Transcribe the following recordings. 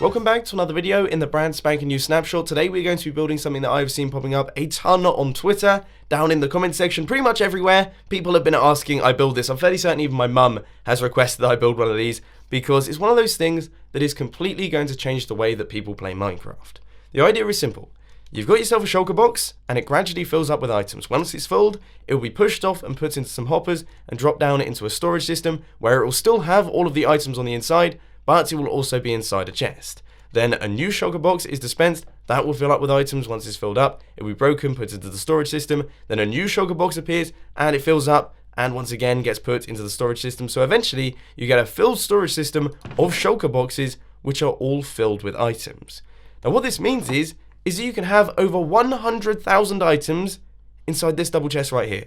Welcome back to another video in the brand spanking new snapshot. Today we're going to be building something that I've seen popping up a ton on Twitter, down in the comment section, pretty much everywhere. People have been asking I build this. I'm fairly certain even my mum has requested that I build one of these because it's one of those things that is completely going to change the way that people play Minecraft. The idea is simple. You've got yourself a shulker box and it gradually fills up with items. Once it's filled, it will be pushed off and put into some hoppers and dropped down into a storage system where it will still have all of the items on the inside, but it will also be inside a chest. Then a new shulker box is dispensed, that will fill up with items. Once it's filled up, it will be broken, put into the storage system, then a new shulker box appears and it fills up and once again gets put into the storage system. So eventually you get a filled storage system of shulker boxes which are all filled with items. Now what this means is that you can have over 100,000 items inside this double chest right here.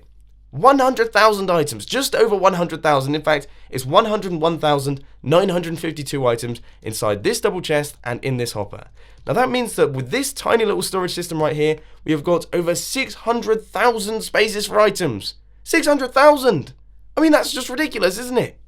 100,000 items, just over 100,000. In fact, it's 101,952 items inside this double chest and in this hopper. Now that means that with this tiny little storage system right here, we have got over 600,000 spaces for items. 600,000! I mean, that's just ridiculous, isn't it?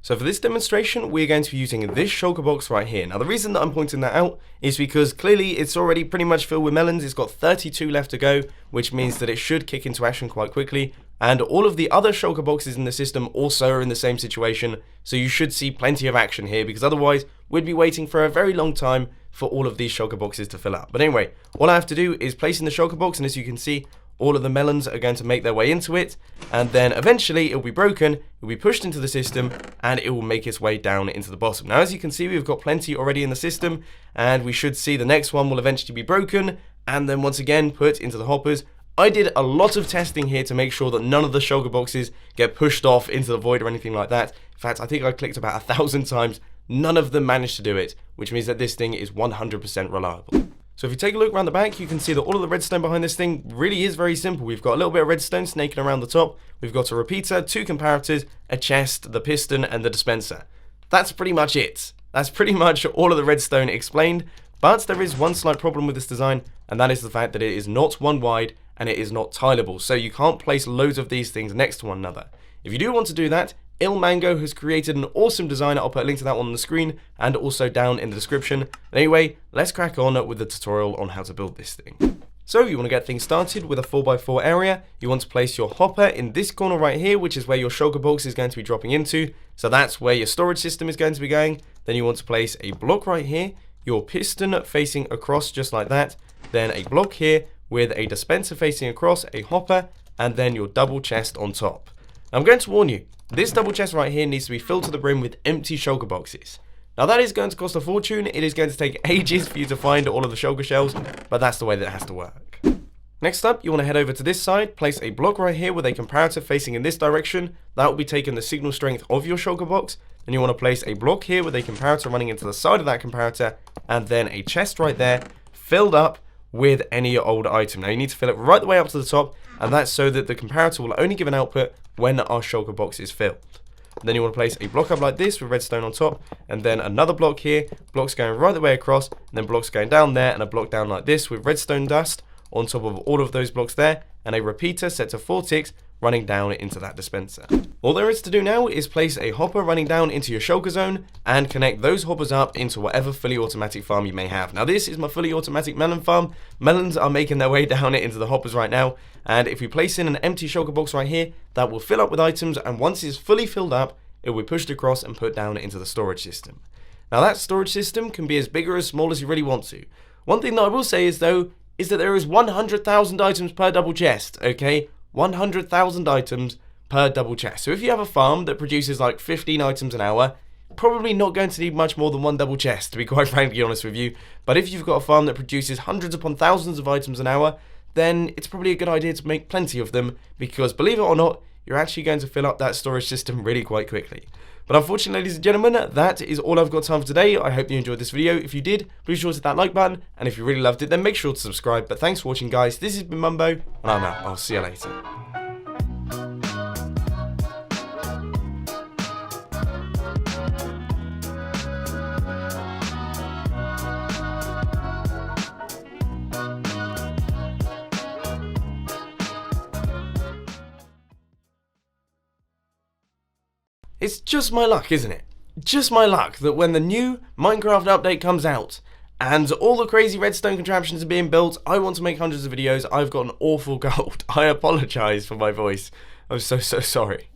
So for this demonstration, we're going to be using this shulker box right here. Now the reason that I'm pointing that out is because clearly it's already pretty much filled with melons. It's got 32 left to go, which means that it should kick into action quite quickly. And all of the other shulker boxes in the system also are in the same situation. So you should see plenty of action here because otherwise we'd be waiting for a very long time for all of these shulker boxes to fill up. But anyway, all I have to do is place in the shulker box, and as you can see, all of the melons are going to make their way into it, and then eventually it will be broken, it will be pushed into the system, and it will make its way down into the bottom. Now as you can see, we've got plenty already in the system, and we should see the next one will eventually be broken, and then once again put into the hoppers. I did a lot of testing here to make sure that none of the shulker boxes get pushed off into the void or anything like that. In fact, I think I clicked about 1,000 times, none of them managed to do it, which means that this thing is 100% reliable. So if you take a look around the back, you can see that all of the redstone behind this thing really is very simple. We've got a little bit of redstone snaking around the top. We've got a repeater, 2 comparators, a chest, the piston, and the dispenser. That's pretty much it. That's pretty much all of the redstone explained. But there is one slight problem with this design, and that is the fact that it is not one wide and it is not tileable. So you can't place loads of these things next to one another. If you do want to do that, Mango has created an awesome design. I'll put a link to that one on the screen and also down in the description. But anyway, let's crack on with the tutorial on how to build this thing. So you want to get things started with a 4x4 area. You want to place your hopper in this corner right here, which is where your shulker box is going to be dropping into. So that's where your storage system is going to be going. Then you want to place a block right here, your piston facing across just like that. Then a block here with a dispenser facing across, a hopper, and then your double chest on top. Now I'm going to warn you, this double chest right here needs to be filled to the brim with empty shulker boxes. Now that is going to cost a fortune. It is going to take ages for you to find all of the shulker shells, but that's the way that it has to work. Next up, you want to head over to this side, place a block right here with a comparator facing in this direction. That will be taking the signal strength of your shulker box. Then you want to place a block here with a comparator running into the side of that comparator, and then a chest right there filled up with any old item. Now you need to fill it right the way up to the top, and that's so that the comparator will only give an output when our shulker box is filled. And then you want to place a block up like this with redstone on top, and then another block here, blocks going right the way across, and then blocks going down there, and a block down like this with redstone dust on top of all of those blocks there, and a repeater set to 4 ticks running down into that dispenser. All there is to do now is place a hopper running down into your shulker zone and connect those hoppers up into whatever fully automatic farm you may have. Now this is my fully automatic melon farm. Melons are making their way down into the hoppers right now, and if we place in an empty shulker box right here, that will fill up with items, and once it's fully filled up, it will be pushed across and put down into the storage system. Now that storage system can be as big or as small as you really want to. One thing that I will say is though, is that there is 100,000 items per double chest, okay? 100,000 items per double chest. So if you have a farm that produces like 15 items an hour, probably not going to need much more than one double chest, to be quite frankly honest with you. But if you've got a farm that produces hundreds upon thousands of items an hour, then it's probably a good idea to make plenty of them, because believe it or not, you're actually going to fill up that storage system really quite quickly. But unfortunately, ladies and gentlemen, that is all I've got time for today. I hope you enjoyed this video. If you did, please sure to hit that like button, and if you really loved it, then make sure to subscribe. But thanks for watching, guys. This has been Mumbo, and I'm out. I'll see you later. It's just my luck, isn't it? just my luck that when the new Minecraft update comes out and all the crazy redstone contraptions are being built, I want to make hundreds of videos. I've got an awful cold. I apologise for my voice. I'm so sorry.